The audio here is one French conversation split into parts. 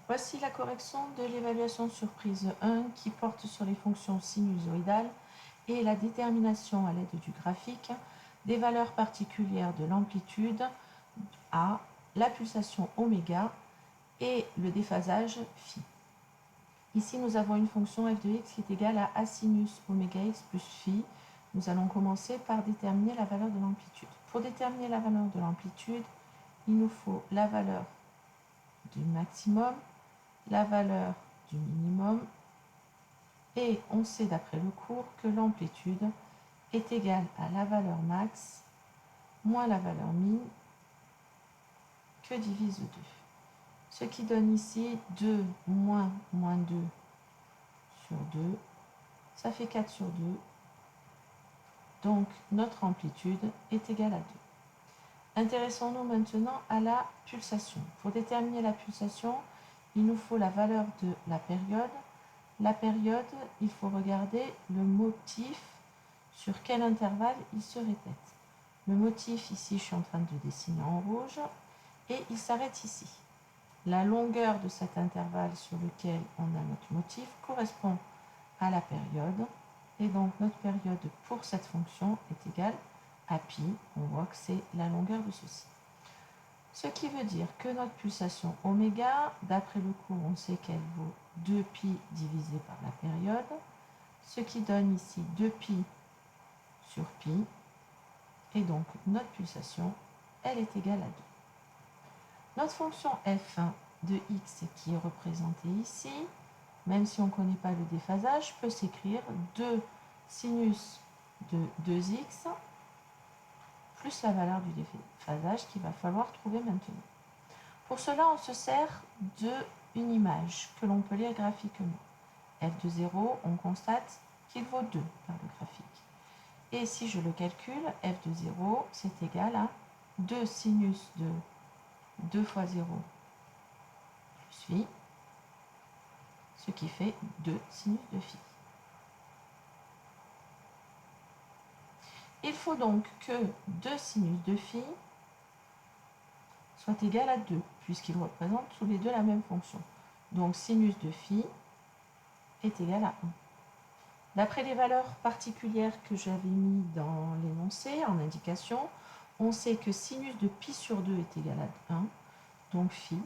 Voici la correction de l'évaluation surprise 1 qui porte sur les fonctions sinusoïdales et la détermination à l'aide du graphique des valeurs particulières de l'amplitude A, la pulsation oméga et le déphasage phi. Ici, nous avons une fonction f de x qui est égale à sinus oméga x plus phi. Nous allons commencer par déterminer la valeur de l'amplitude. Pour déterminer la valeur de l'amplitude, il nous faut la valeur du maximum, la valeur du minimum, et on sait d'après le cours que l'amplitude est égale à la valeur max moins la valeur min que divise 2. Ce qui donne ici 2 moins 2 sur 2, ça fait 4 sur 2. Donc notre amplitude est égale à 2. Intéressons-nous maintenant à la pulsation. Pour déterminer la pulsation, il nous faut la valeur de la période. La période, il faut regarder le motif, sur quel intervalle il se répète. Le motif, ici, je suis en train de dessiner en rouge, et il s'arrête ici. La longueur de cet intervalle sur lequel on a notre motif correspond à la période, et donc notre période pour cette fonction est égale à pi. On voit que c'est la longueur de ceci. Ce qui veut dire que notre pulsation oméga, d'après le cours, on sait qu'elle vaut 2pi divisé par la période, ce qui donne ici 2pi sur pi, et donc notre pulsation, elle est égale à 2. Notre fonction f de x qui est représentée ici, même si on ne connaît pas le déphasage, peut s'écrire 2 sinus de 2x plus la valeur du déphasage qu'il va falloir trouver maintenant. Pour cela, on se sert d'une image que l'on peut lire graphiquement. f de 0, on constate qu'il vaut 2 par le graphique. Et si je le calcule, f de 0, c'est égal à 2 sinus de 2 fois 0 plus phi, ce qui fait 2 sinus de phi. Il faut donc que 2 sinus de phi soit égal à 2, puisqu'ils représentent tous les deux la même fonction. Donc sinus de phi est égal à 1. D'après les valeurs particulières que j'avais mis dans l'énoncé en indication, on sait que sinus de pi sur 2 est égal à 1, donc phi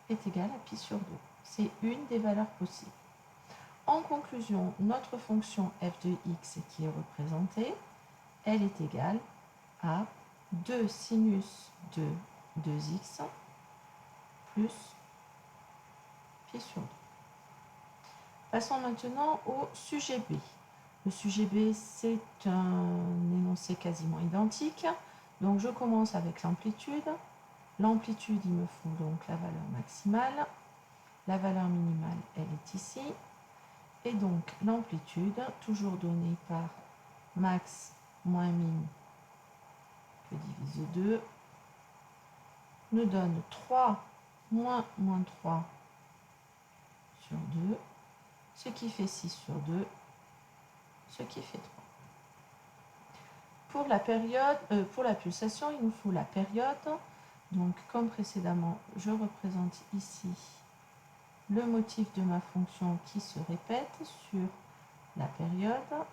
est égal à pi sur 2. C'est une des valeurs possibles. En conclusion, notre fonction f de x qui est représentée, elle est égale à 2 sinus de 2x plus pi sur 2. Passons maintenant au sujet B. Le sujet B, c'est un énoncé quasiment identique. Donc je commence avec l'amplitude. L'amplitude, il me faut donc la valeur maximale. La valeur minimale, elle est ici. Et donc l'amplitude, toujours donnée par max moins min que divise 2, nous donne 3 moins 3 sur 2, ce qui fait 6 sur 2, ce qui fait 3. Pour la période, pour la pulsation, il nous faut la période. Donc, comme précédemment, je représente ici le motif de ma fonction qui se répète sur la période.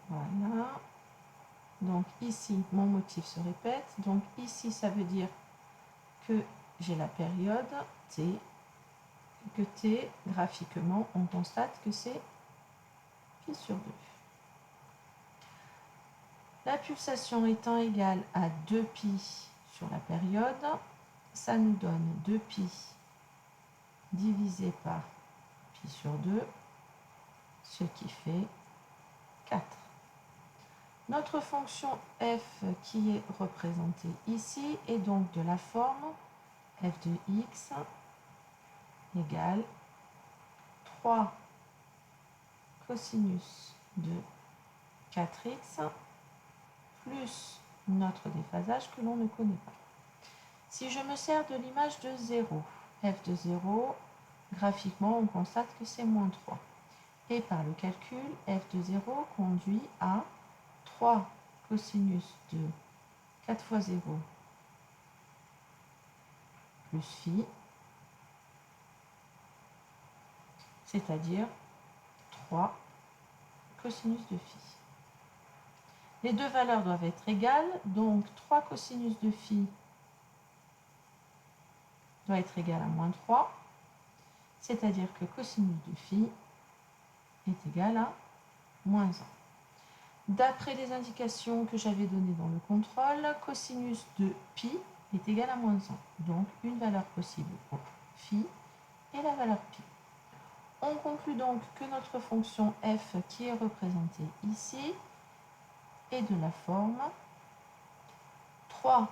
Voilà. Donc ici, mon motif se répète. Donc ici, ça veut dire que j'ai la période t, que t, graphiquement, on constate que c'est pi sur 2. La pulsation étant égale à 2pi sur la période, ça nous donne 2pi divisé par pi sur 2, ce qui fait 4. Notre fonction f qui est représentée ici est donc de la forme f de x égale 3 cosinus de 4x plus notre déphasage que l'on ne connaît pas. Si je me sers de l'image de 0, f de 0, graphiquement on constate que c'est moins 3. Et par le calcul, f de 0 conduit à 3 cosinus de 4 fois 0 plus phi, c'est-à-dire 3 cosinus de phi. Les deux valeurs doivent être égales, donc 3 cosinus de phi doit être égal à moins 3, c'est-à-dire que cosinus de phi est égal à moins 1. D'après les indications que j'avais données dans le contrôle, cosinus de pi est égal à moins 1. Donc une valeur possible pour phi et la valeur pi. On conclut donc que notre fonction f qui est représentée ici est de la forme 3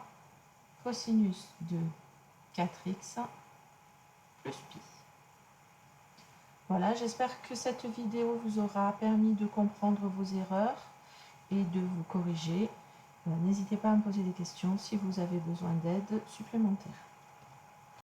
cosinus de 4x plus pi. Voilà, j'espère que cette vidéo vous aura permis de comprendre vos erreurs et de vous corriger. N'hésitez pas à me poser des questions si vous avez besoin d'aide supplémentaire.